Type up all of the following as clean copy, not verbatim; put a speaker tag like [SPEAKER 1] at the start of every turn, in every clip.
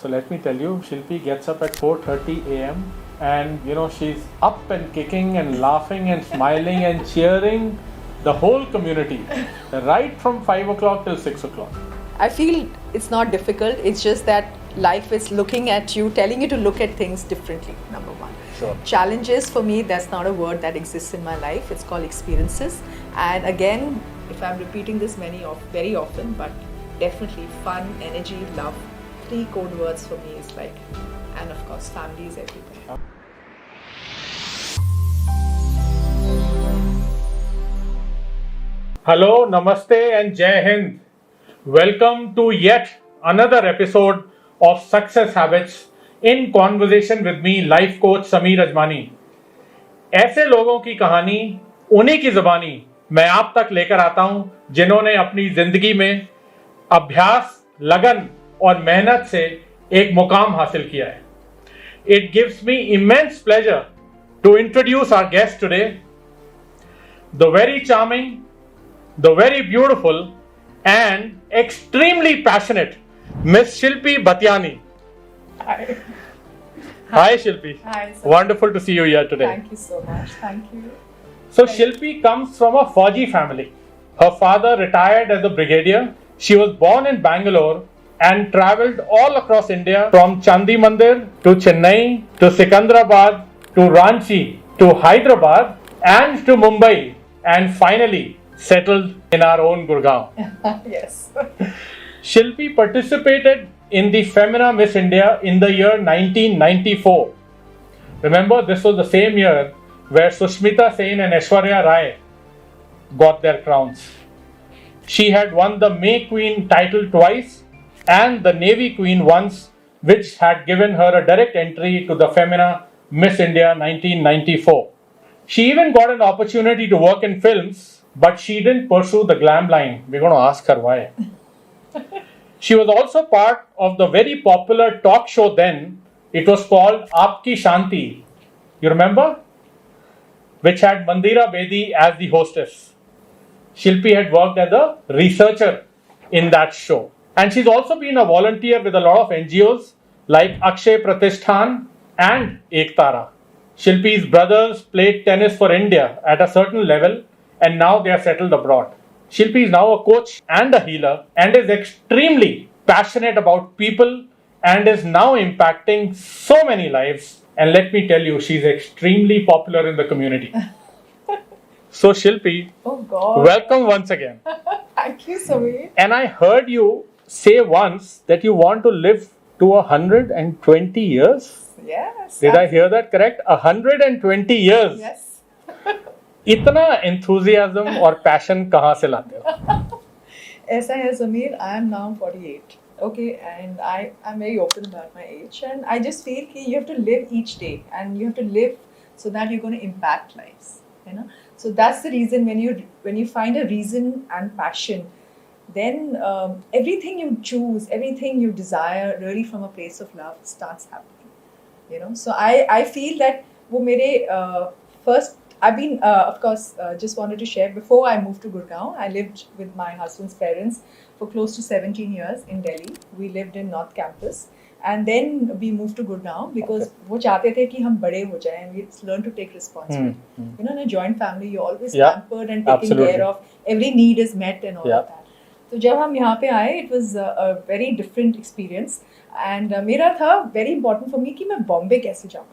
[SPEAKER 1] So let me tell you, Shilpi gets up at 4:30 a.m. and she's up and kicking and laughing and smiling and cheering the whole community, right from 5 o'clock till 6 o'clock.
[SPEAKER 2] I feel it's not difficult. It's just that life is looking at you, telling you to look at things differently, number one.
[SPEAKER 1] Sure.
[SPEAKER 2] Challenges, for me, that's not a word that exists in my life. It's called experiences. And again, if I'm repeating this very often, but definitely fun, energy, love. 3 code words for me is like, and of course, family is everything.
[SPEAKER 1] Hello, Namaste and Jai Hind. Welcome to yet another episode of Success Habits in conversation with me, life coach Sammeer Ajmani. ऐसे लोगों की कहानी, उन्हीं की ज़बानी मैं आप तक लेकर आता हूं जिन्होंने अपनी जिंदगी में अभ्यास, लगन और मेहनत से एक मुकाम हासिल किया है. It gives me immense pleasure to introduce our guest today, the very charming, the very beautiful and extremely passionate Miss Shilpi Bhatyani.
[SPEAKER 2] Hi.
[SPEAKER 1] Hi Shilpi.
[SPEAKER 2] Hi.
[SPEAKER 1] Wonderful to see you here today.
[SPEAKER 2] Thank you so much. Thank you.
[SPEAKER 1] So Shilpi comes from a Fauji family. Her father retired as a brigadier. She was born in Bangalore and travelled all across India from Chandi Mandir to Chennai to Sikandrabad to Ranchi to Hyderabad and to Mumbai and finally settled in our own Gurgaon.
[SPEAKER 2] Yes.
[SPEAKER 1] Shilpi participated in the Femina Miss India in the year 1994. Remember, this was the same year where Sushmita Sen and Aishwarya Rai got their crowns. She had won the May Queen title twice and the Navy Queen once, which had given her a direct entry to the Femina Miss India 1994. She even got an opportunity to work in films, but she didn't pursue the glam line. We're going to ask her why. She was also part of the very popular talk show then. It was called Aapki Shanti. You remember? Which had Mandira Bedi as the hostess. Shilpi had worked as a researcher in that show. And she's also been a volunteer with a lot of NGOs like Akshay Pratishthan and Ektara. Shilpi's brothers played tennis for India at a certain level and now they are settled abroad. Shilpi is now a coach and a healer and is extremely passionate about people and is now impacting so many lives. And let me tell you, she's extremely popular in the community. So Shilpi,
[SPEAKER 2] Oh God.
[SPEAKER 1] welcome once again.
[SPEAKER 2] Thank you, Samir.
[SPEAKER 1] And I heard you say once that you want to live to 120 years.
[SPEAKER 2] Yes.
[SPEAKER 1] Did I hear that correct? 120 years.
[SPEAKER 2] Yes.
[SPEAKER 1] इतना enthusiasm और passion कहाँ से लाते हो?
[SPEAKER 2] ऐसा है Samir, I am now 48. Okay, and I'm very open about my age, and I just feel that you have to live each day, and you have to live so that you're going to impact lives. So that's the reason when you find a reason and passion, then everything you choose, everything you desire, really from a place of love starts happening. So I feel that वो मेरे first. I've been, of course, just wanted to share, before I moved to Gurgaon, I lived with my husband's parents for close to 17 years in Delhi. We lived in North Campus. And then we moved to Gurgaon because वो चाहते थे कि हम बड़े हो जाएं and we learn to take responsibility. In a joint family, you're always pampered and taken care of. Every need is met and all of that. So जब हम यहाँ पे आए, it was a very different experience. And मेरा था very important for me कि मैं Bombay कैसे जाऊँ.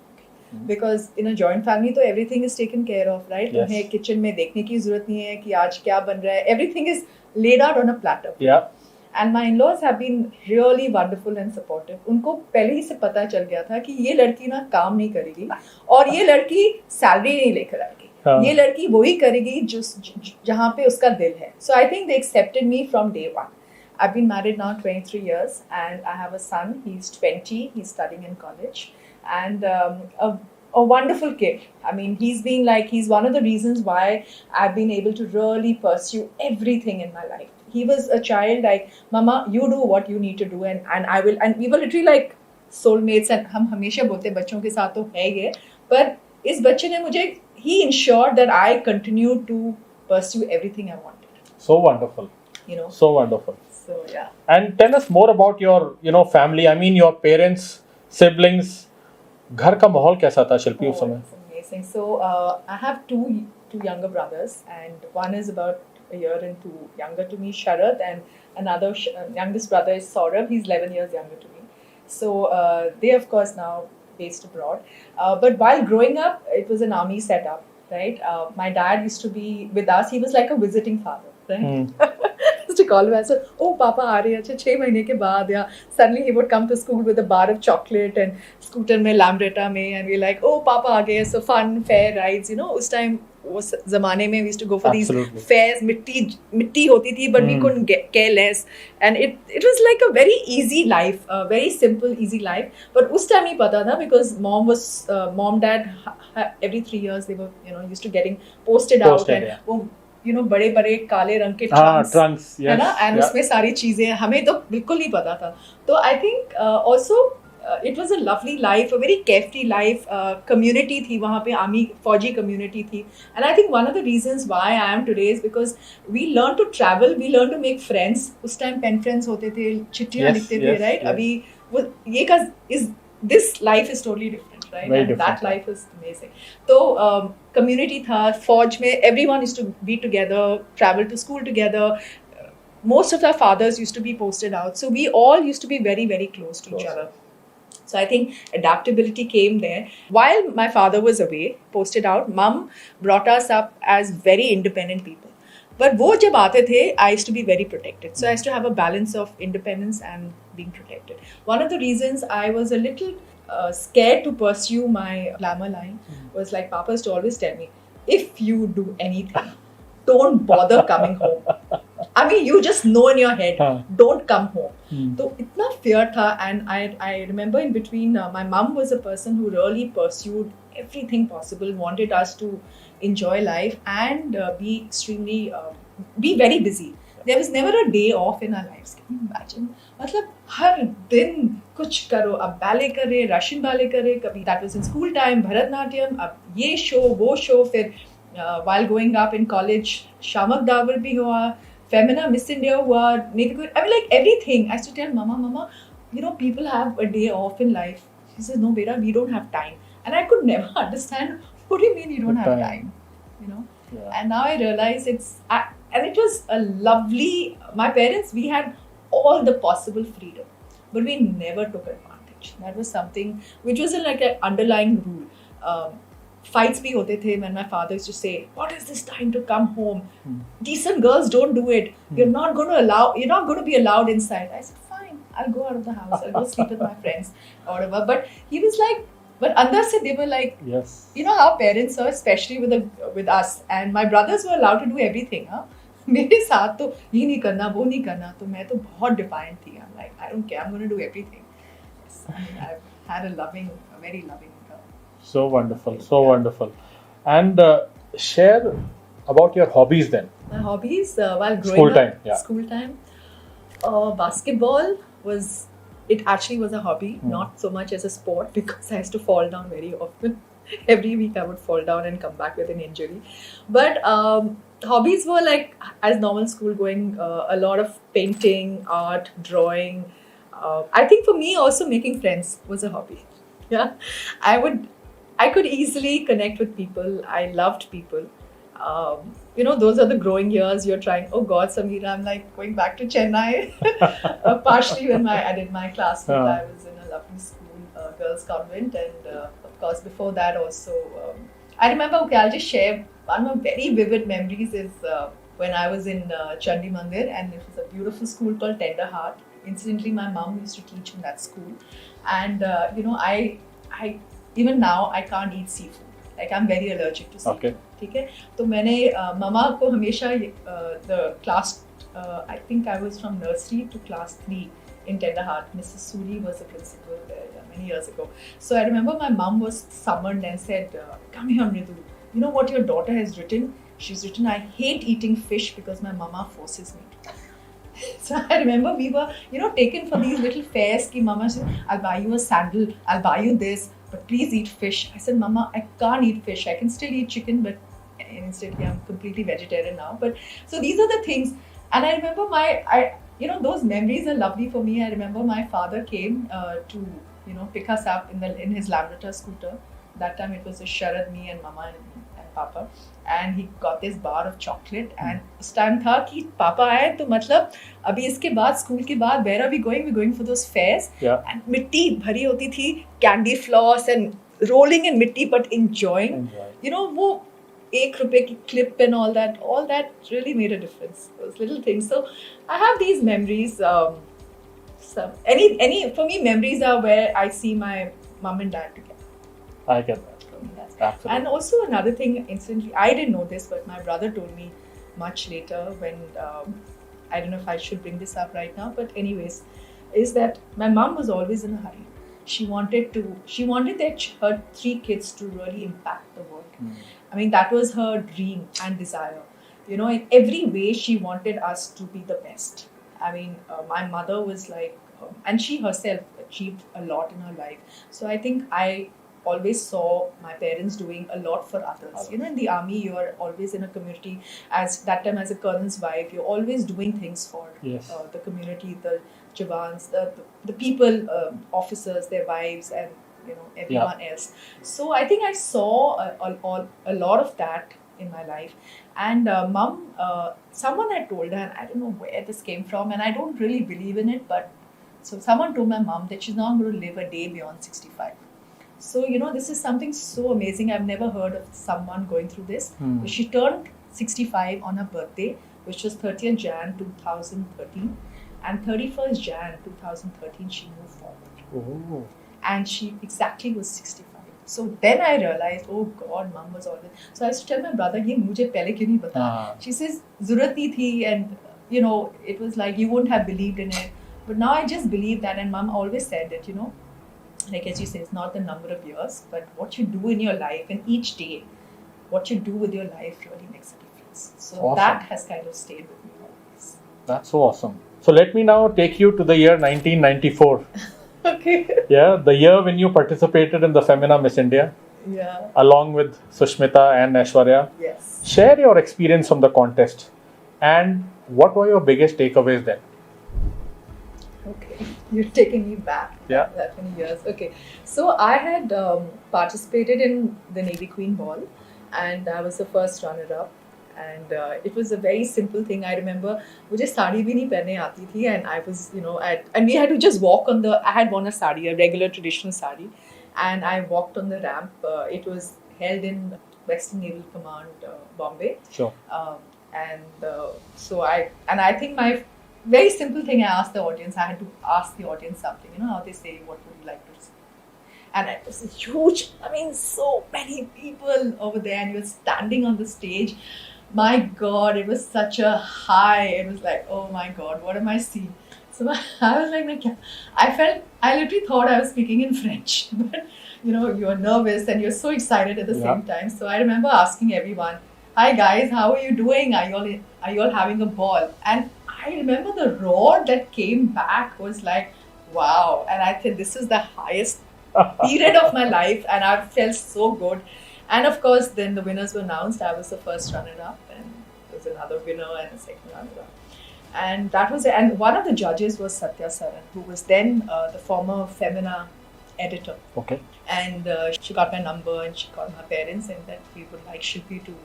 [SPEAKER 2] Because in a joint family, तो everything is taken care of, right?
[SPEAKER 1] Yes.
[SPEAKER 2] तुम्हें kitchen में देखने की ज़रूरत नहीं है कि आज क्या बन रहा है. Everything is laid out on a platter.
[SPEAKER 1] Yeah.
[SPEAKER 2] And my in-laws have been really wonderful and supportive. उनको पहले ही से पता चल गया था कि ये लड़की ना काम नहीं करेगी और ये लड़की सैलरी नहीं लेकर आएगी. ये लड़की वही करेगी जहाँ पे उसका दिल है. So I think they accepted me from day one. I've been married now 23 years and I have a son. He's 20. He's studying in college. And a wonderful kid. I mean, he's one of the reasons why I've been able to really pursue everything in my life. He was a child like, Mama, you do what you need to do and I will. And we were literally like soulmates and हम हमेशा बोलते हैं बच्चों के साथ तो है ये. पर इस बच्चे ने मुझे, he ensured that I continue to pursue everything I wanted.
[SPEAKER 1] So wonderful.
[SPEAKER 2] you know.
[SPEAKER 1] So wonderful.
[SPEAKER 2] So yeah.
[SPEAKER 1] And tell us more about your, family. I mean, your parents, siblings. घर का माहौल कैसा था शिल्पी उस
[SPEAKER 2] Oh,
[SPEAKER 1] समय?
[SPEAKER 2] it's amazing. So I have two younger brothers, and one is about a year and two younger to me, Sharad, and another youngest brother is Saurabh. He's 11 years younger to me. So they, of course, now based abroad. But while growing up, it was an army setup, right? My dad used to be with us. He was like a visiting father, right? Used to call him and say, "Oh, Papa, aa rahe hain, 6 महीने के बाद." Yeah, suddenly he would come to school with a bar of chocolate and scooter में Lambretta में, and we're like, "Oh, Papa आ गए." So fun, fair rides, you know. उस time उस ज़माने में we used to go for
[SPEAKER 1] Absolutely.
[SPEAKER 2] these fairs. मिट्टी होती थी, but we couldn't care less, and it was like a very easy life, a very simple, easy life. But उस time ही पता था because mom, dad, every 3 years they were, used to getting posted out, and
[SPEAKER 1] yeah.
[SPEAKER 2] वो बड़े बड़े काले रंग के
[SPEAKER 1] trunks, yes,
[SPEAKER 2] है ना, एंड उसमें सारी चीजें हमें तो बिल्कुल नहीं पता था. तो I think also it was a lovely life, a very carefree life. Community थी वहाँ पे, आर्मी फौजी कम्युनिटी थी. And I think one of the reasons why I am today is because we learn to travel, we learn to make friends. उस time pen friends होते थे, चिट्ठियाँ लिखते थे, राइट? अभी वो ये का is this life is totally different, right?
[SPEAKER 1] Very
[SPEAKER 2] And
[SPEAKER 1] different.
[SPEAKER 2] that life is amazing. So community tha, Fauj mein everyone used to be together, travel to school together. Most of our fathers used to be posted out, so we all used to be very, very close to each other. So I think adaptability came there. While my father was away, posted out, mum brought us up as very independent people. But वो जब आते थे, I used to be very protected. So I used to have a balance of independence and being protected. One of the reasons I was a little scared to pursue my glamour line was like Papa used to always tell me, if you do anything, don't bother coming home. I mean, you just know in your head, don't come home. So itna fear tha, and I remember in between, my mum was a person who really pursued everything possible, wanted us to enjoy life and be very busy. There was never a day off in our lives. Can you imagine? मतलब हर दिन कुछ करो. अब ballet करे, Russian ballet करे, कभी that was in school time, Bharatanatyam, अब ये शो वो शो, फिर while growing up in college, Shiamak Davar भी हुआ, Femina Miss India हुआ, I mean like everything. I used to tell Mama, people have a day off in life. She says, no, beta, we don't have time. And I could never understand, what do you mean you don't have time?
[SPEAKER 1] Yeah.
[SPEAKER 2] And now I realize and it was a lovely, my parents, we had all the possible freedom, but we never took advantage. That was something which was like an underlying rule. Fights bhi hote the when my father used to say, what is this time to come home? Decent girls don't do it. You're not going to be allowed inside. I said, fine, I'll go out of the house. I'll go sleep with my friends or whatever. But he was like, but under se they were like,
[SPEAKER 1] yes,
[SPEAKER 2] you know how parents are, especially with us, and my brothers were allowed to do everything. मेरे साथ तो ये नहीं करना, वो नहीं करना, तो मैं तो बहुत defiant थी. I'm like, I don't care, I'm going to do everything. Yes, I mean, I've had a very loving girl.
[SPEAKER 1] So wonderful, so wonderful. And share about your hobbies then.
[SPEAKER 2] My hobbies while growing
[SPEAKER 1] School
[SPEAKER 2] up,
[SPEAKER 1] time, yeah.
[SPEAKER 2] School time, basketball was actually a hobby, not so much as a sport, because I used to fall down very often. Every week I would fall down and come back with an injury. But hobbies were like, as normal school going, a lot of painting, art, drawing. I think for me also making friends was a hobby. Yeah, I could easily connect with people. I loved people. Those are the growing years. You're trying, oh God, Samira, I'm like going back to Chennai. Partially when I did my classmate, I was in a lovely school, girls' convent, and of course before that also, I remember, okay, I'll just share one of my very vivid memories is when I was in Chandi Mandir, and it was a beautiful school called Tender Heart. Incidentally, my mom used to teach in that school, and I even now I can't eat seafood. Like I'm very allergic to seafood.
[SPEAKER 1] Okay.
[SPEAKER 2] ठीक है, तो मैंने mama को हमेशा the class, I think I was from nursery to class 3 in Tender Heart. Mrs. Suri was the principal there many years ago. So I remember my mom was summoned and said, come here, Mridu. You know what your daughter has written? She's written, I hate eating fish because my mama forces me to. So I remember we were, taken for these little fairs. Ki mama said, I'll buy you a sandal, I'll buy you this, but please eat fish. I said, Mama, I can't eat fish. I can still eat chicken, but instead I'm completely vegetarian now. But so these are the things. And I remember those memories are lovely for me. I remember my father came to pick us up in his Lambretta scooter. That time it was a Sharad, me and Mama and Papa, and he got this bar of chocolate. And उस time था कि पापा आए तो मतलब अभी इसके बाद स्कूल के बाद where are we going? We're going for those fairs.
[SPEAKER 1] Yeah.
[SPEAKER 2] And मिट्टी भरी होती थी, candy floss and rolling in मिट्टी but enjoying. वो ₹1 की clip and all that really made a difference. Those little things. So I have these memories. For me, memories are where I see my mom and dad together.
[SPEAKER 1] I get that. Absolutely.
[SPEAKER 2] And also another thing, instantly, I didn't know this, but my brother told me much later when, I don't know if I should bring this up right now, but anyways, is that my mom was always in a hurry. She wanted her 3 kids to really impact the world. I mean, that was her dream and desire. In every way, she wanted us to be the best. I mean, my mother was like, and she herself achieved a lot in her life. So I think I always saw my parents doing a lot for others. In the army, you're always in a community. As that time, as a colonel's wife, you're always doing things for the community, the Jawans, the people, officers, their wives, and everyone else. So I think I saw a lot of that in my life. And mom, someone had told her, and I don't know where this came from, and I don't really believe in it, but so someone told my mom that she's not going to live a day beyond 65. So, this is something so amazing. I've never heard of someone going through this. She turned 65 on her birthday, which was 30th Jan 2013. And 31st Jan 2013, she moved forward.
[SPEAKER 1] Oh.
[SPEAKER 2] And she exactly was 65. So then I realized, oh God, mom was always... So I used to tell my brother, ye mujhe pehle kyun nahi bata? She says, zurat nahi thi, and, it was like, you wouldn't have believed in it. But now I just believe that, and mom always said it, like as you say, it's not the number of years, but what you do in your life, and each day, what you do with your life really makes a difference. So
[SPEAKER 1] awesome.
[SPEAKER 2] That has kind of stayed with me always.
[SPEAKER 1] That's so awesome. So let me now take you to the year 1994.
[SPEAKER 2] Okay.
[SPEAKER 1] Yeah, the year when you participated in the Femina Miss India.
[SPEAKER 2] Yeah.
[SPEAKER 1] Along with Sushmita and Aishwarya.
[SPEAKER 2] Yes.
[SPEAKER 1] Share your experience from the contest, and what were your biggest takeaways then?
[SPEAKER 2] Okay, you're taking me back.
[SPEAKER 1] Yeah.
[SPEAKER 2] That many years. Okay, so I had participated in the Navy Queen Ball, and I was the first runner-up. And it was a very simple thing. I remember, मुझे साड़ी भी नहीं पहनने आती थी, and I was, and we had to just walk on the. I had worn a sari, a regular traditional sari, and I walked on the ramp. It was held in Western Naval Command, Bombay.
[SPEAKER 1] Sure.
[SPEAKER 2] So I think my very simple thing, I asked the audience. I had to ask the audience something. How they say, what would you like to see? And it was huge. I mean, so many people over there, and you're standing on the stage. My God, it was such a high. It was like, oh my God, what am I seeing? So I was like, I literally thought I was speaking in French. But, you're nervous and you're so excited at the same time. So I remember asking everyone, hi guys, how are you doing? Are you all having a ball? And I remember the roar that came back was like, wow. And I think this is the highest period of my life, and I felt so good. And of course, then the winners were announced. I was the first runner-up, and there was another winner and a second runner-up. And that was it. And one of the judges was Satya Saran, who was then the former Femina editor.
[SPEAKER 1] Okay.
[SPEAKER 2] And she got my number, and she called my parents, and that we would like Shilpi to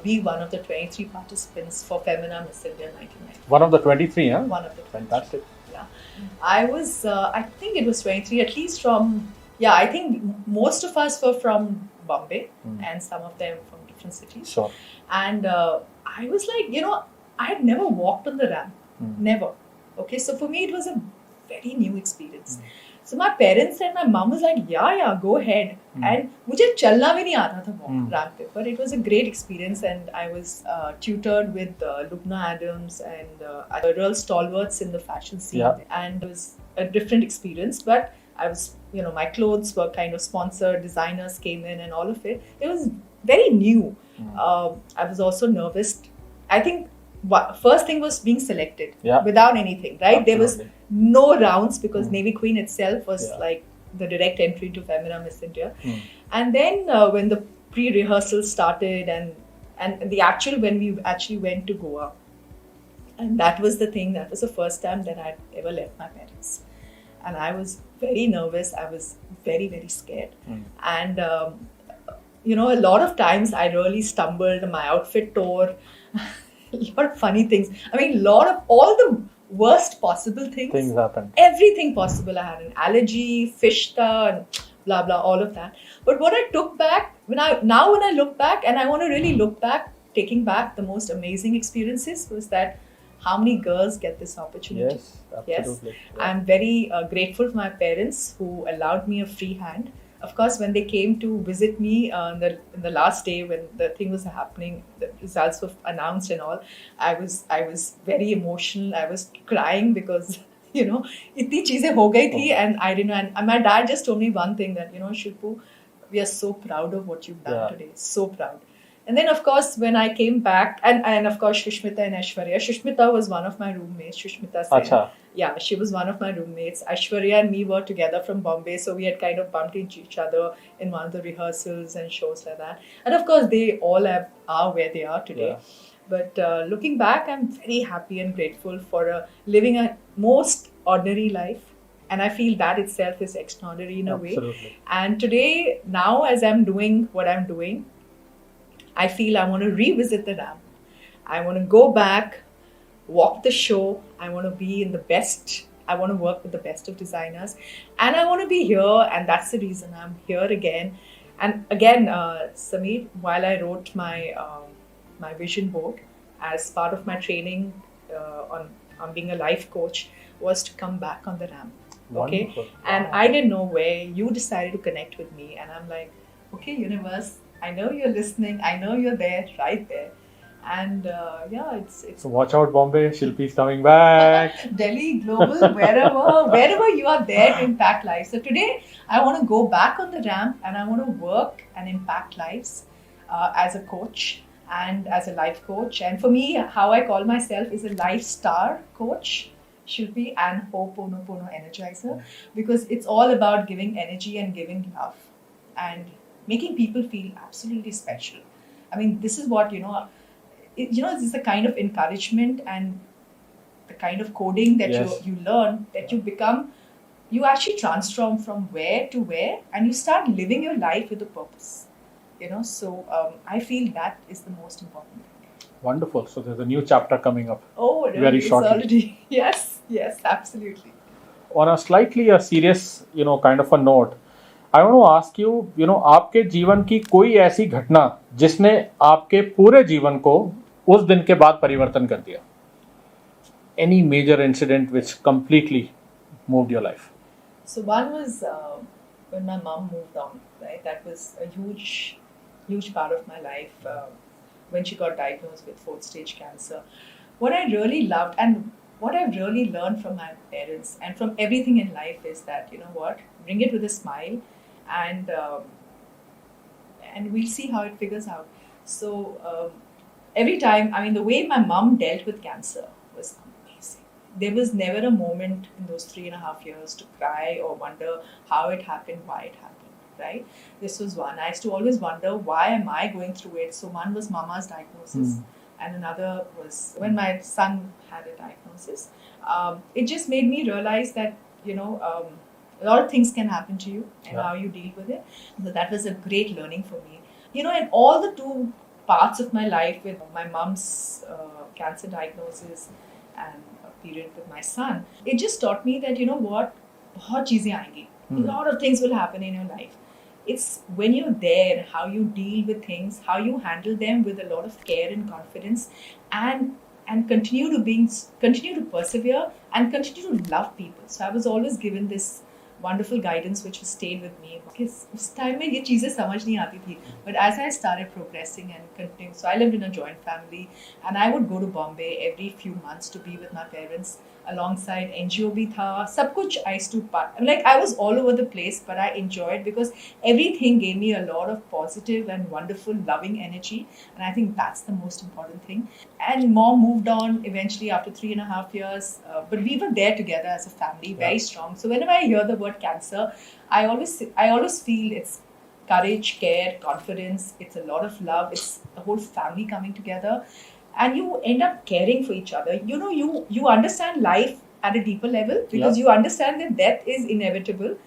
[SPEAKER 2] be one of the 23 participants for Femina Miss India 1990.
[SPEAKER 1] One of the 23, huh?
[SPEAKER 2] One of the 23.
[SPEAKER 1] Fantastic.
[SPEAKER 2] Yeah. I was, I think it was 23, at least from, I think most of us were from Bombay, and some of them from different cities.
[SPEAKER 1] Sure.
[SPEAKER 2] And I was like, I had never walked on the ramp. Never. Okay, so for me, it was a very new experience. So my parents and my mom was like, yeah, go ahead. And मुझे चलना भी नहीं आता था ramp पे, but it was a great experience, and I was tutored with Lubna Adams and real stalwarts in the fashion scene, and it was a different experience. But I was, my clothes were kind of sponsored, designers came in, and all of it. It was very new. I was also nervous. I think first thing was being selected without anything, right?
[SPEAKER 1] Absolutely.
[SPEAKER 2] There was no rounds because Navy Queen itself was like the direct entry to Femina Miss India. And then when the pre-rehearsal started and when we actually went to Goa, And that was the thing, that was the first time that I'd ever left my parents. And I was very nervous, I was very, very scared. And, a lot of times I really stumbled, my outfit tore, a lot of funny things. I mean, a lot of all the worst possible things.
[SPEAKER 1] Things happened.
[SPEAKER 2] Everything possible. I had an allergy, fishta, and blah, blah, all of that. But what I took back, when I look back, and I want to really look back, taking back the most amazing experiences, was that how many girls get this opportunity?
[SPEAKER 1] Yes, absolutely.
[SPEAKER 2] Yes. I'm very grateful for my parents who allowed me a free hand. Of course, when they came to visit me in the last day when the thing was happening, the results were announced and all, I was very emotional. I was crying because itni cheezein ho gayi thi, and I didn't know. And my dad just told me one thing, that Shilpu, we are so proud of what you've done today. So proud. And then, of course, when I came back, and of course, Shushmita and Aishwarya. Shushmita was one of my roommates. Shushmita Sen.
[SPEAKER 1] Acha.
[SPEAKER 2] Yeah, she was one of my roommates. Aishwarya and me were together from Bombay, so we had kind of bumped into each other in one of the rehearsals and shows like that. And of course, they all are where they are today.
[SPEAKER 1] Yeah.
[SPEAKER 2] But looking back, I'm very happy and grateful for living a most ordinary life. And I feel that itself is extraordinary in a way. And today, now as I'm doing what I'm doing, I feel I want to revisit the ramp. I want to go back, walk the show. I want to be in the best. I want to work with the best of designers. And I want to be here. And that's the reason I'm here again. And again, Sammeer, while I wrote my vision board as part of my training on being a life coach, was to come back on the ramp. Okay.
[SPEAKER 1] Wonderful.
[SPEAKER 2] And I didn't know where you decided to connect with me. And I'm like, okay, universe, I know you're listening. I know you're there, right there. And it's
[SPEAKER 1] So watch out, Bombay. Shilpi's coming back.
[SPEAKER 2] Delhi, global, wherever you are there to impact lives. So today, I want to go back on the ramp and I want to work and impact lives as a coach and as a life coach. And for me, how I call myself is a life star coach, Shilpi, and Ho'oponopono energizer, because it's all about giving energy and giving love and making people feel absolutely special. I mean, this is what, this is the kind of encouragement and the kind of coding that you learn, that you actually transform from where to where, and you start living your life with a purpose. So I feel that is the most important thing.
[SPEAKER 1] Wonderful. So there's a new chapter coming up.
[SPEAKER 2] Oh, really?
[SPEAKER 1] Very shortly.
[SPEAKER 2] Already. Yes, absolutely.
[SPEAKER 1] On a slightly serious, kind of a note, I want to ask you, आपके जीवन की कोई ऐसी घटना जिसने आपके पूरे जीवन को उस दिन के बाद परिवर्तन कर दिया? Any major incident which completely moved your life?
[SPEAKER 2] So one was when my mom moved on, right? That was a huge part of my life when she got diagnosed with 4th stage cancer. What I really loved and what I've really learned from my parents and from everything in life is that, bring it with a smile, and we'll see how it figures out. So every time, the way my mom dealt with cancer was amazing. There was never a moment in those 3.5 years to cry or wonder how it happened, why it happened, right? This was one. I used to always wonder, why am I going through it? So one was Mama's diagnosis, and another was when my son had a diagnosis. It just made me realize that, a lot of things can happen to you and how you deal with it. So that was a great learning for me. In all the 2 parts of my life, with my mom's cancer diagnosis and a period with my son, it just taught me that, बहुत चीजें आएंगी. A lot of things will happen in your life. It's when you're there, how you deal with things, how you handle them with a lot of care and confidence, and continue to persevere and continue to love people. So I was always given this wonderful guidance which has stayed with me. Because उस time में ये चीजें समझ नहीं आती थी. But as I started progressing and continuing, so I lived in a joint family, and I would go to Bombay every few months to be with my parents. Alongside NGO भी था, सब कुछ I used to I was all over the place, but I enjoyed because everything gave me a lot of positive and wonderful, loving energy, and I think that's the most important thing. And Mom moved on eventually after 3.5 years, but we were there together as a family, very strong. So whenever I hear the word cancer, I always feel it's courage, care, confidence. It's a lot of love. It's the whole family coming together. and you end up caring for each other. You understand life at a deeper level because you understand that death is inevitable.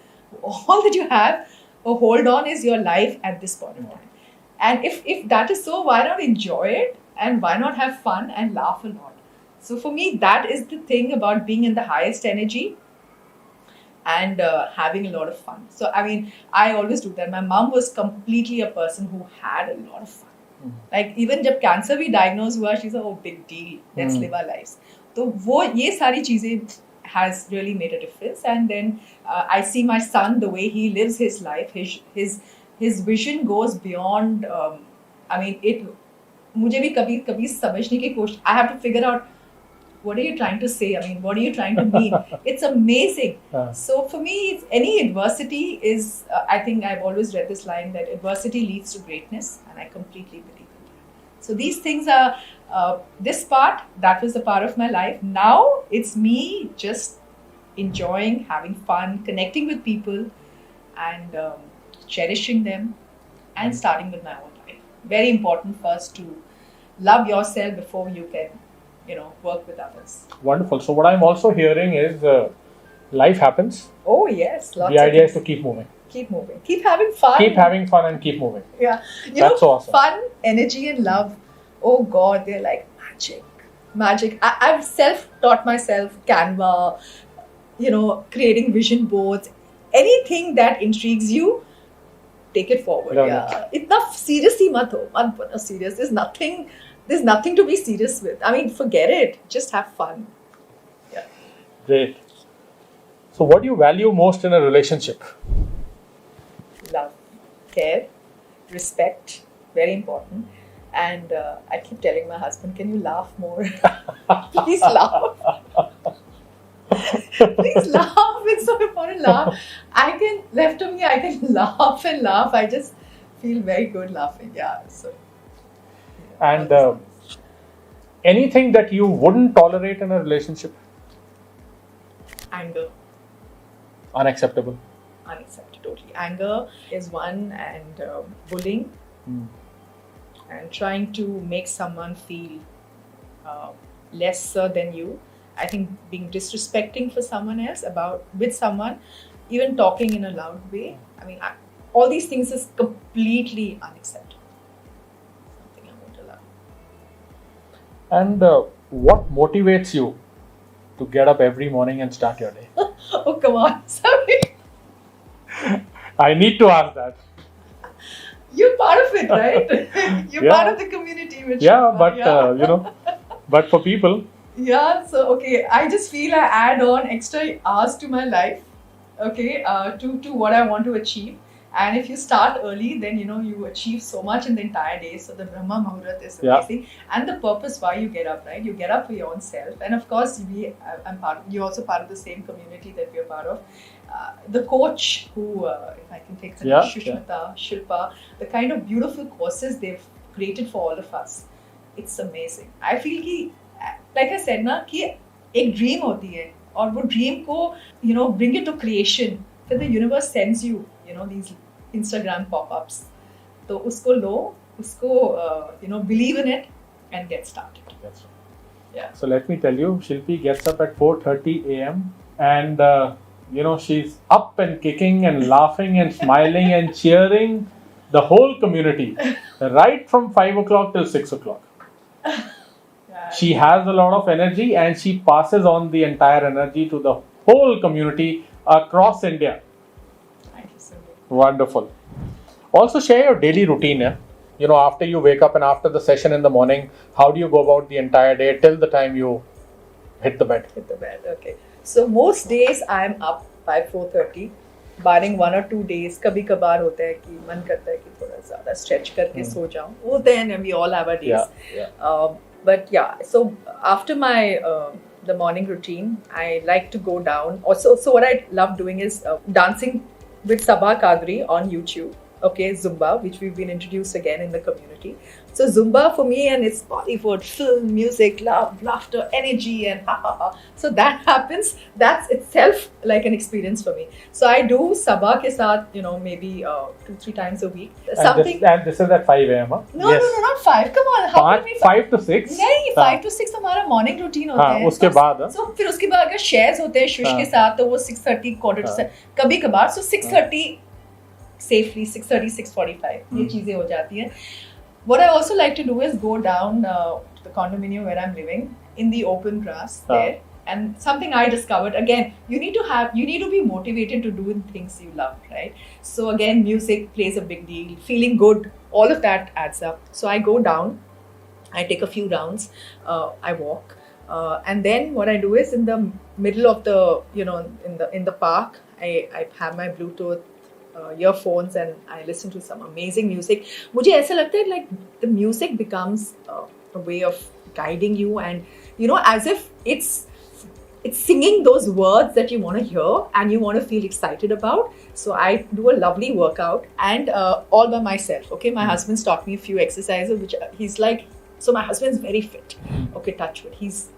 [SPEAKER 2] All that you have or hold on is your life at this point of time. And if that is so, why not enjoy it and why not have fun and laugh a lot? So for me, that is the thing about being in the highest energy and having a lot of fun. So I mean, I always do that. My mom was completely a person who had a lot of fun. Like even जब cancer भी diagnosed हुआ, she's like, oh big deal, let's live our lives. तो वो ये सारी चीजें has really made a difference. And then I see my son, the way he lives his life, his vision goes beyond. I mean, it. मुझे भी कभी समझने की कोशिश. I have to figure out what are you trying to say. I mean, what are you trying to mean? It's amazing. So for me, any adversity is. I think I've always read this line that adversity leads to greatness, and I completely believe in that. So these things are. This part, that was the part of my life. Now it's me just enjoying, having fun, connecting with people, and cherishing them, and starting with my own life. Very important first to love yourself before you can, work with others.
[SPEAKER 1] Wonderful. So what I'm also hearing is life happens.
[SPEAKER 2] Oh yes, lots
[SPEAKER 1] the
[SPEAKER 2] of
[SPEAKER 1] idea is
[SPEAKER 2] things.
[SPEAKER 1] to keep moving.
[SPEAKER 2] Keep moving. Keep having fun.
[SPEAKER 1] Keep having fun and keep moving.
[SPEAKER 2] Yeah.
[SPEAKER 1] That's awesome.
[SPEAKER 2] Fun, energy, and love. Oh God, they're like magic. Magic. I've self-taught myself Canva, creating vision boards. Anything that intrigues you, take it forward. Yeah. Itna seriously mat bana serious. There's nothing to be serious with. I mean, forget it. Just have fun. Yeah.
[SPEAKER 1] Great. So what do you value most in a relationship?
[SPEAKER 2] Love, care, respect. Very important. And I keep telling my husband, can you laugh more? Please laugh. Please laugh. It's so important. Laugh. Left to me, I can laugh and laugh. I just feel very good laughing. Yeah. So.
[SPEAKER 1] And anything that you wouldn't tolerate in a relationship?
[SPEAKER 2] Anger.
[SPEAKER 1] Unacceptable.
[SPEAKER 2] Unacceptable. Totally. Anger is one, and bullying. And trying to make someone feel lesser than you. I think being disrespecting for someone else with someone, even talking in a loud way. I mean, all these things is completely unacceptable. Something I won't allow.
[SPEAKER 1] And what motivates you to get up every morning and start your day?
[SPEAKER 2] Oh, come on. Sorry.
[SPEAKER 1] I need to ask that.
[SPEAKER 2] You're part of it, right? You're part of the community.
[SPEAKER 1] But for people.
[SPEAKER 2] Yeah, so okay, I just feel I add on extra hours to my life, okay, to what I want to achieve. And if you start early, then you achieve so much in the entire day. So the Brahma Muhurat is amazing, and the purpose why you get up, right? You get up for your own self, and of course, you're also part of the same community that we're part of. The coach who, if I can take her name, Shilpa, the kind of beautiful courses they've created for all of us, it's amazing. I feel कि, like I said ना, कि एक dream होती है, और वो dream को, bring it to creation. Then the universe sends you, these Instagram pop-ups. तो उसको लो, उसको, believe in it and get started.
[SPEAKER 1] That's right.
[SPEAKER 2] Yeah.
[SPEAKER 1] So let me tell you, Shilpi gets up at 4:30 a.m. and she's up and kicking and laughing and smiling and cheering the whole community right from 5 o'clock till 6 o'clock. She has a lot of energy and she passes on the entire energy to the whole community across India.
[SPEAKER 2] Thank you so much.
[SPEAKER 1] Wonderful. Also share your daily routine. After you wake up and after the session in the morning, how do you go about the entire day till the time you hit the bed?
[SPEAKER 2] Okay. So most days I'm up by 4:30, barring 1 or 2 days. कभी कभार होता है कि मन करता है कि थोड़ा ज़्यादा stretch करके सो जाऊँ. होते हैं, and we all have our days. But yeah, so after my the morning routine, I like to go down. Also, so what I love doing is dancing with Sabha Kadri on YouTube. okay, Zumba, which we've been introduced again in the community. So Zumba for me, and it's Bollywood, film, music, love, laughter, energy, and ha ha ha. So that happens. That's itself like an experience for me. So I do Sabha ke saath, maybe 2-3 times a week.
[SPEAKER 1] And this is at 5 a.m. Huh?
[SPEAKER 2] No, yes. No, not 5. Come on, how can we
[SPEAKER 1] 5 to 6?
[SPEAKER 2] नहीं, 5 to 6 हमारा morning routine होता है.
[SPEAKER 1] उसके बाद
[SPEAKER 2] so फिर उसके बाद अगर shares होते हैं शुश के साथ तो वो 6:30 quarter to 7 कभी कभार. So 6:30 safely 6:30 6:45 ये चीजें हो जाती हैं. What I also like to do is go down to the condominium where I'm living in the open grass there. And something I discovered, again, you need to be motivated to do things you love, right? So again, music plays a big deal. Feeling good, all of that adds up. So I go down, I take a few rounds, I walk, and then what I do is in the middle of the, in the park, I have my Bluetooth earphones and I listen to some amazing music. मुझे ऐसा लगता है like the music becomes a way of guiding you, and as if it's singing those words that you want to hear and you want to feel excited about. So I do a lovely workout and all by myself. Okay, my husband's taught me a few exercises which he's like, so my husband's very fit. Okay, touch wood. He's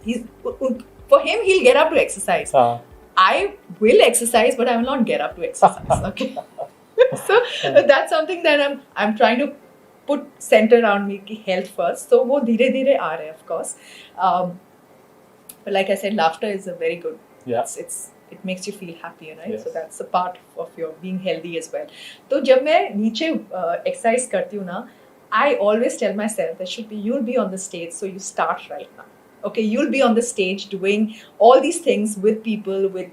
[SPEAKER 2] for him, he'll get up to exercise. I will exercise, but I will not get up to exercise. Okay, so that's something that I'm trying to put center around me ki health first. So वो धीरे धीरे आ रहे हैं, of course. But like I said, laughter is a very good.
[SPEAKER 1] Yeah.
[SPEAKER 2] It makes you feel happier, right?
[SPEAKER 1] Yes.
[SPEAKER 2] So that's a part of your being healthy as well. तो जब मैं नीचे exercise करती हूँ ना, I always tell myself that you'll be on the stage, so you start right now. Okay, you'll be on the stage doing all these things with people, with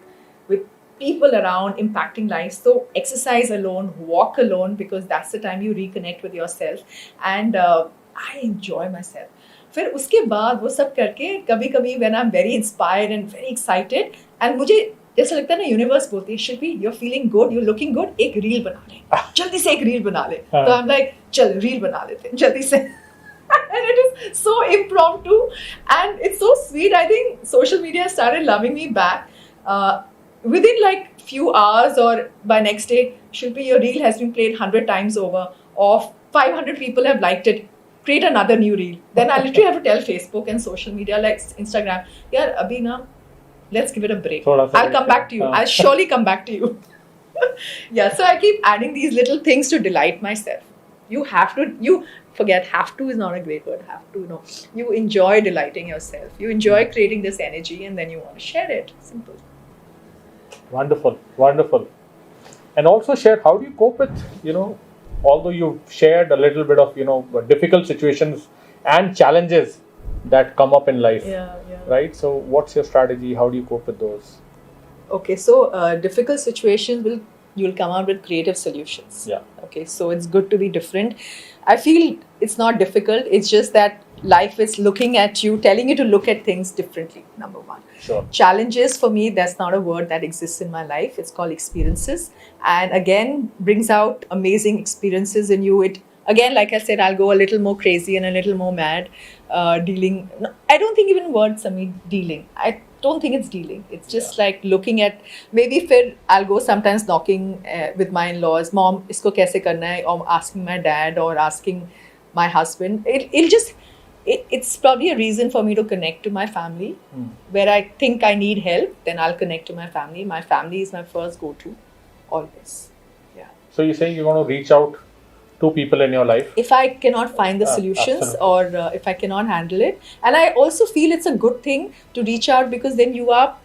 [SPEAKER 2] people around, impacting lives. So exercise alone, walk alone, because that's the time you reconnect with yourself. And I enjoy myself. फिर उसके बाद वो सब करके कभी-कभी when I'm very inspired and very excited, and मुझे जैसा लगता है ना, यूनिवर्स बोलती है शिल्पी, you're feeling good, you're looking good, एक रील बना ले, जल्दी से एक रील बना ले. तो I'm like, चल रील बना लेते हैं जल्दी से. And it is so impromptu and it's so sweet. I think social media started loving me back within like few hours, or by next day, Shilpi, your reel has been played 100 times over, or 500 people have liked it, create another new reel. Then I literally have to tell Facebook and social media like Instagram, yaar abhi na, let's give it a break. I'll come back to you. I'll surely come back to you. Yeah, so I keep adding these little things to delight myself. Have to is not a great word. Have to, no. You enjoy delighting yourself. You enjoy creating this energy, and then you want to share it. Simple.
[SPEAKER 1] Wonderful, wonderful. And also share, how do you cope with, although you've shared a little bit of, difficult situations and challenges that come up in life.
[SPEAKER 2] Yeah.
[SPEAKER 1] Right? So what's your strategy? How do you cope with those?
[SPEAKER 2] Okay, so difficult situations you'll come out with creative solutions.
[SPEAKER 1] Yeah.
[SPEAKER 2] Okay, so it's good to be different. I feel it's not difficult. It's just that life is looking at you, telling you to look at things differently, number one.
[SPEAKER 1] Sure.
[SPEAKER 2] Challenges, for me, that's not a word that exists in my life. It's called experiences. And again, brings out amazing experiences in you. It, again, like I said, I'll go a little more crazy and a little more mad. Dealing, no, I don't think even words, dealing. I don't think it's dealing. It's just like looking at, maybe I'll go sometimes knocking with my in-laws, mom, isko kaise karna hai? Or asking my dad or asking my husband. It's probably a reason for me to connect to my family. Where I think I need help, then I'll connect to my family. My family is my first go-to, always. Yeah.
[SPEAKER 1] So you're saying you want to reach out to people in your life? If
[SPEAKER 2] I cannot find the solutions or if I cannot handle it. And I also feel it's a good thing to reach out, because then you are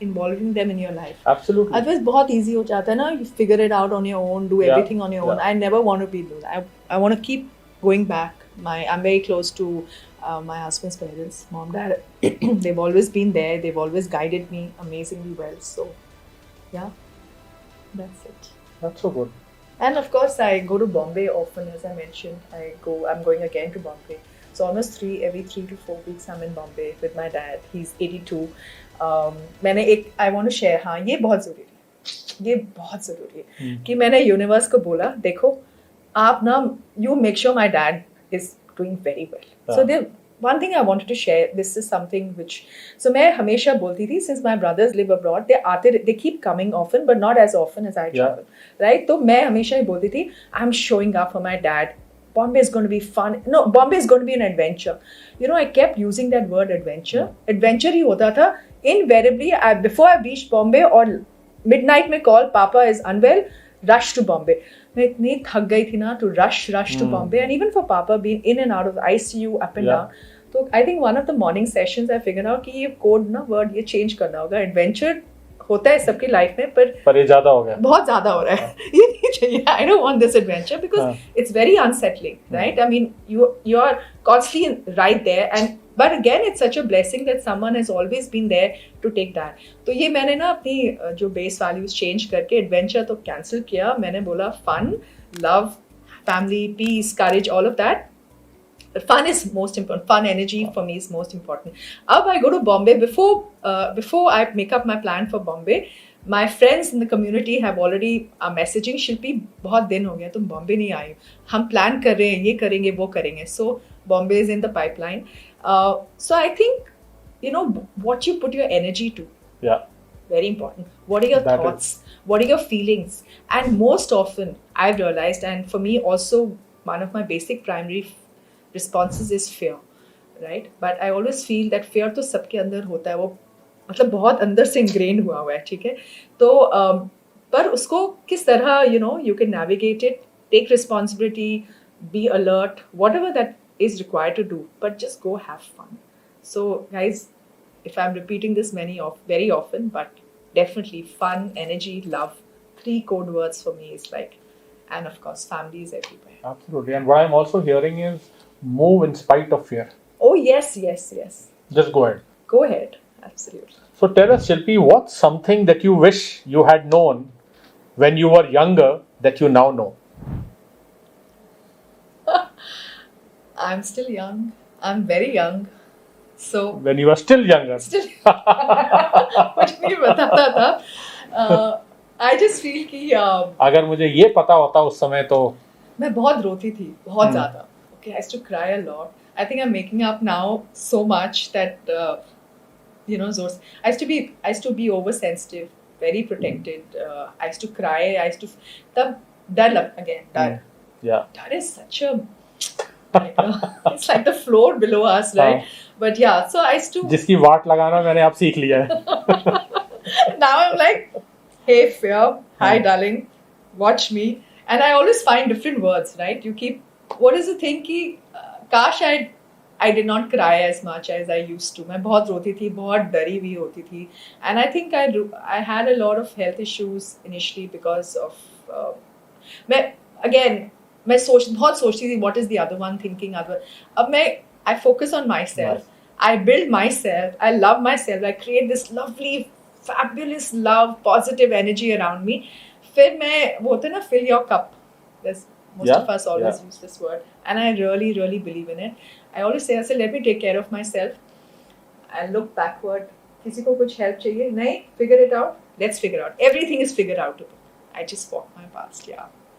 [SPEAKER 2] involving them in your life.
[SPEAKER 1] Absolutely.
[SPEAKER 2] Otherwise, बहुत easy हो जाता है ना, you figure it out on your own, do everything on your own. I never want to be that. I want to keep going back. I'm very close to my husband's parents, mom, dad. They've always been there. They've always guided me amazingly well. So, yeah, that's it.
[SPEAKER 1] That's so good.
[SPEAKER 2] And of course, I go to Bombay often, as I mentioned. I'm going again to Bombay. So almost every 3 to 4 weeks I'm in Bombay with my dad. He's 82. I want to share, हाँ, ये बहुत ज़रूरी है कि मैंने universe को बोला, देखो, आप ना, you make sure my dad is doing very well. So one thing I wanted to share, this is something which, so मैं हमेशा बोलती थी, since my brothers live abroad, they keep coming often, but not as often as I travel, right? तो मैं हमेशा ही बोलती थी, I'm showing up for my dad. Bombay is going to be fun. No, Bombay is going to be an adventure. You know, I kept using that word adventure. Adventure ही होता था. Invariably, before I reached Bombay or midnight में call, Papa is unwell, rush to Bombay. मैं इतनी थक गई थी ना to rush to Bombay, and even for Papa being in and out of the ICU, up and down. तो I think one of the morning sessions I figured out कि ये code ना word ये change करना होगा. Adventure होता है सबकी लाइफ में, पर
[SPEAKER 1] ये ज्यादा हो गया,
[SPEAKER 2] बहुत ज्यादा हो रहा है. ये नहीं चाहिए. I don't want this adventure because it's very unsettling, right? I mean, you are constantly right there, and but again it's such a blessing that someone has always been there to take that. तो ये मैंने ना अपनी जो base values change करके adventure तो cancel किया. मैंने बोला fun, love, family, peace, courage, all of that. Fun is most important. Fun energy for me is most important. अब I go to Bombay. Before I make up my plan for Bombay, my friends in the community have already messaging. शिल्पी बहुत दिन हो गया तुम Bombay नहीं आई. हम plan कर रहे हैं, ये करेंगे, वो करेंगे. So Bombay is in the pipeline. So I think, you know, what you put your energy to.
[SPEAKER 1] Yeah.
[SPEAKER 2] Very important. What are your thoughts? What are your feelings? And most often I've realized, and for me also, one of my basic primary responses is fear, right? But I always feel that fear तो सबके अंदर होता है, वो मतलब बहुत अंदर से ingrained हुआ है, ठीक है? तो पर उसको किस तरह, you know, you can navigate it, take responsibility, be alert, whatever that is required to do, but just go have fun. So guys, if I'm repeating this very often, but definitely fun, energy, love, 3 code words for me is like, and of course family is everywhere.
[SPEAKER 1] Absolutely. And what I'm also hearing is move in spite of fear.
[SPEAKER 2] Oh yes.
[SPEAKER 1] Just go ahead.
[SPEAKER 2] Go ahead. Absolutely.
[SPEAKER 1] So tell us, Shilpi, what's something that you wish you had known when you were younger that you now know?
[SPEAKER 2] I'm still young. I'm very young. So
[SPEAKER 1] when you were still younger.
[SPEAKER 2] कुछ नहीं बताता था. I just feel कि
[SPEAKER 1] अगर मुझे ये पता होता उस समय तो
[SPEAKER 2] मैं बहुत रोती थी, बहुत ज़्यादा. Okay, I used to cry a lot. I think I'm making up now so much that you know, I used to be oversensitive, very protected. I used to cry. I used to तब डर.
[SPEAKER 1] Yeah.
[SPEAKER 2] That is such a it's like the floor below us, right? But yeah, so I used to.
[SPEAKER 1] जिसकी वाट लगाना मैंने आप सीख लिया है.
[SPEAKER 2] Now I'm like, hey fear, hi darling, watch me, and I always find different words, right? You keep. What is the thing कि काश I did not cry as much as I used to. मैं बहुत रोती थी, बहुत डरी हुई होती थी, and I think I had a lot of health issues initially because of मैं बहुत सोचती थी what is the other one thinking other. अब I focus on myself. I build myself. I love myself. I create this lovely, fabulous love, positive energy around me. फिर मैं वो होता है ना, fill your cup. Most of us always use this word, and I really, really believe in it. I always say, let me take care of myself. I look backward. किसी को कुछ help चाहिए? नहीं? Figure it out. Let's figure out. Everything is figured out. I just walk my past,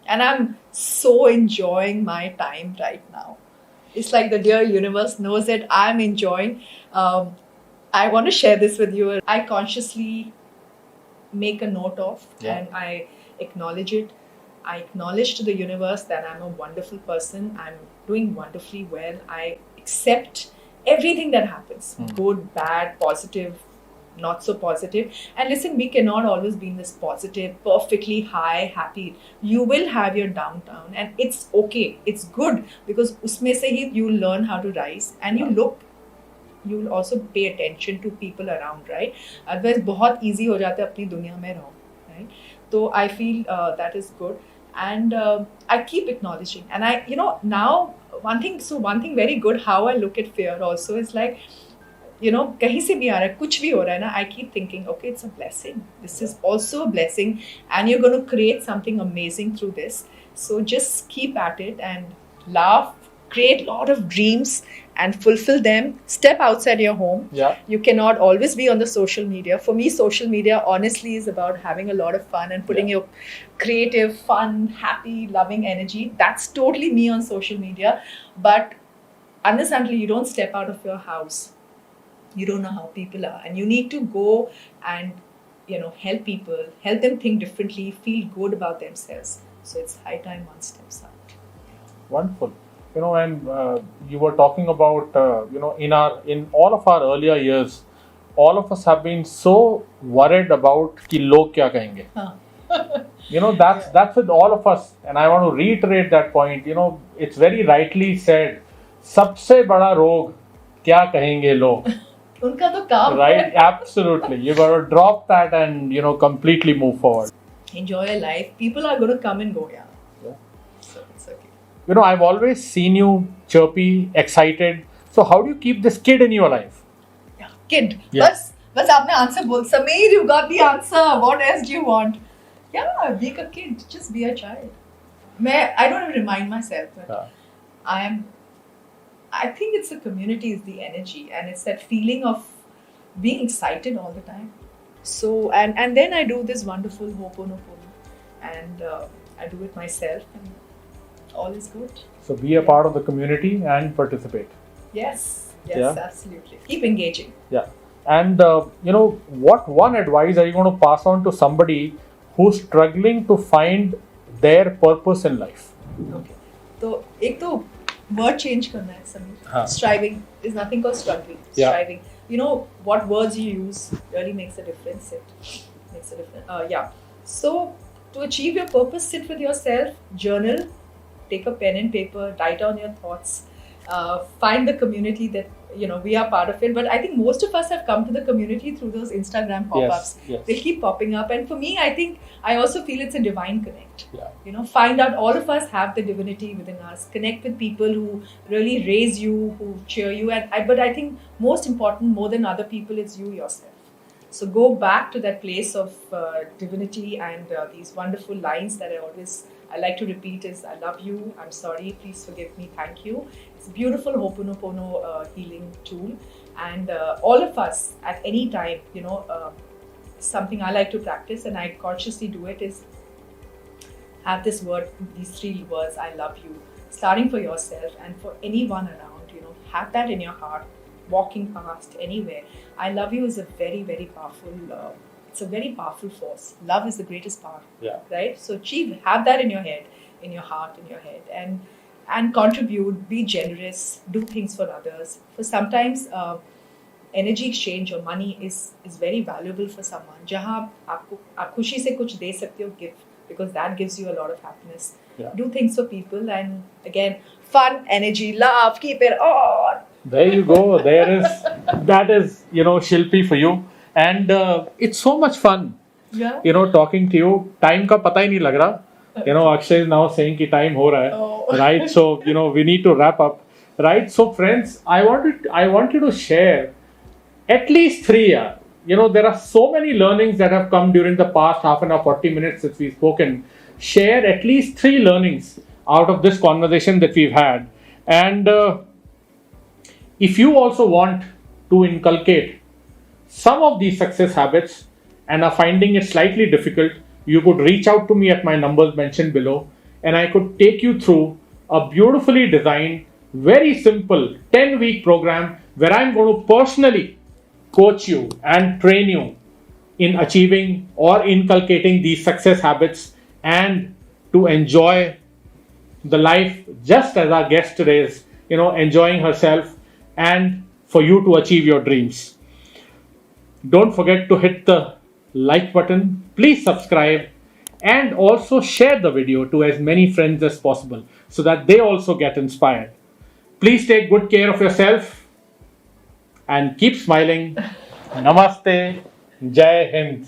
[SPEAKER 2] and I'm so enjoying my time right now. It's like the dear universe knows it. I'm enjoying. I want to share this with you. I consciously make a note of, and I acknowledge it. I acknowledge to the universe that I'm a wonderful person. I'm doing wonderfully well. I accept everything that happens. Good, bad, positive, not so positive. And listen, we cannot always be in this positive, perfectly high, happy. You will have your downtown, and it's okay. It's good because usme se hi you'll learn how to rise, and you'll also pay attention to people around, right? Otherwise, बहुत easy हो जाता है अपनी दुनिया में रहो, right? So I feel that is good. And I keep acknowledging, and I, you know, now one thing very good how I look at fear also is like, you know, कहीं से भी आ रहा है, कुछ भी हो रहा है ना, I keep thinking, okay, it's a blessing. This is also a blessing, and you're going to create something amazing through this. So just keep at it and laugh, create a lot of dreams and fulfill them. Step outside your home. You cannot always be on the social media. For me, social media honestly is about having a lot of fun and putting your creative, fun, happy, loving energy. That's totally me on social media. But unless until you don't step out of your house, you don't know how people are, and you need to go and help people, help them think differently, feel good about themselves. So it's high time one steps out.
[SPEAKER 1] Wonderful. And you were talking about, in all of our earlier years, all of us have been so worried about कि लोग क्या कहेंगे. That's with all of us, and I want to reiterate that point. It's very rightly said. सबसे बड़ा रोग क्या कहेंगे लोग.
[SPEAKER 2] उनका तो काम
[SPEAKER 1] Right, absolutely. You got to drop that and completely move forward.
[SPEAKER 2] Enjoy your life. People are going to come and go, yeah. So it's okay.
[SPEAKER 1] I've always seen you chirpy, excited. So how do you keep this kid in your life?
[SPEAKER 2] Yeah, kid.
[SPEAKER 1] Yeah.
[SPEAKER 2] बस आपने answer बोल. Sammeer, you got the answer. What else do you want? Yeah, be a kid. Just be a child. I don't even remind myself, but I think it's the community, is the energy, and it's that feeling of being excited all the time. So, and then I do this wonderful Ho'oponopono, and I do it myself, and all is good.
[SPEAKER 1] So be a part of the community and participate.
[SPEAKER 2] Yes,
[SPEAKER 1] Yeah.
[SPEAKER 2] absolutely. Keep engaging.
[SPEAKER 1] Yeah. And what one advice are you going to pass on to somebody who's struggling to find their purpose in life?
[SPEAKER 2] Okay. So, एक तो word change करना है समीर.
[SPEAKER 1] हाँ.
[SPEAKER 2] Striving is nothing called struggling.
[SPEAKER 1] Yeah.
[SPEAKER 2] Striving. What words you use really makes a difference. It makes a difference. Yeah. So to achieve your purpose, sit with yourself, journal, take a pen and paper, write down your thoughts. Find the community that we are part of it. But I think most of us have come to the community through those Instagram pop-ups.
[SPEAKER 1] Yes.
[SPEAKER 2] They keep popping up, and for me, I also feel it's a divine connect.
[SPEAKER 1] Yeah.
[SPEAKER 2] Find out all of us have the divinity within us. Connect with people who really raise you, who cheer you. But I think most important, more than other people, it's you yourself. So go back to that place of divinity, and these wonderful lines that I like to repeat is, I love you, I'm sorry, please forgive me, thank you. It's a beautiful Ho'oponopono healing tool. And all of us at any time, something I like to practice, and I consciously do it, is have this word, these 3 words, I love you, starting for yourself and for anyone around. Have that in your heart, walking past anywhere. I love you is a very, very powerful, it's a very powerful force. Love is the greatest power.
[SPEAKER 1] Yeah.
[SPEAKER 2] Right? So have that in your head, in your heart, in your head, and contribute, be generous, do things for others. For sometimes energy exchange or money is very valuable for someone. जहाँ आप खुशी से कुछ दे सकते हो, give, because that gives you a lot of happiness.
[SPEAKER 1] Yeah.
[SPEAKER 2] Do things for people, and again, fun, energy, love, keep it on.
[SPEAKER 1] There you go. That is Shilpi for you. And it's so much fun,
[SPEAKER 2] Yeah.
[SPEAKER 1] talking to you. Time का पता ही नहीं लग रहा. Akshay is now saying कि time हो रहा है.
[SPEAKER 2] Oh.
[SPEAKER 1] Right? So, we need to wrap up. Right? So, friends, I want you to share at least 3. There are so many learnings that have come during the past half an hour, 40 minutes since we've spoken. Share at least 3 learnings out of this conversation that we've had. And if you also want to inculcate some of these success habits and are finding it slightly difficult, you could reach out to me at my numbers mentioned below, and I could take you through a beautifully designed, very simple 10-week program where I'm going to personally coach you and train you in achieving or inculcating these success habits, and to enjoy the life just as our guest today is, enjoying herself, and for you to achieve your dreams. Don't forget to hit the like button. Please subscribe, and also share the video to as many friends as possible so that they also get inspired. Please take good care of yourself and keep smiling. Namaste. Jai Hind.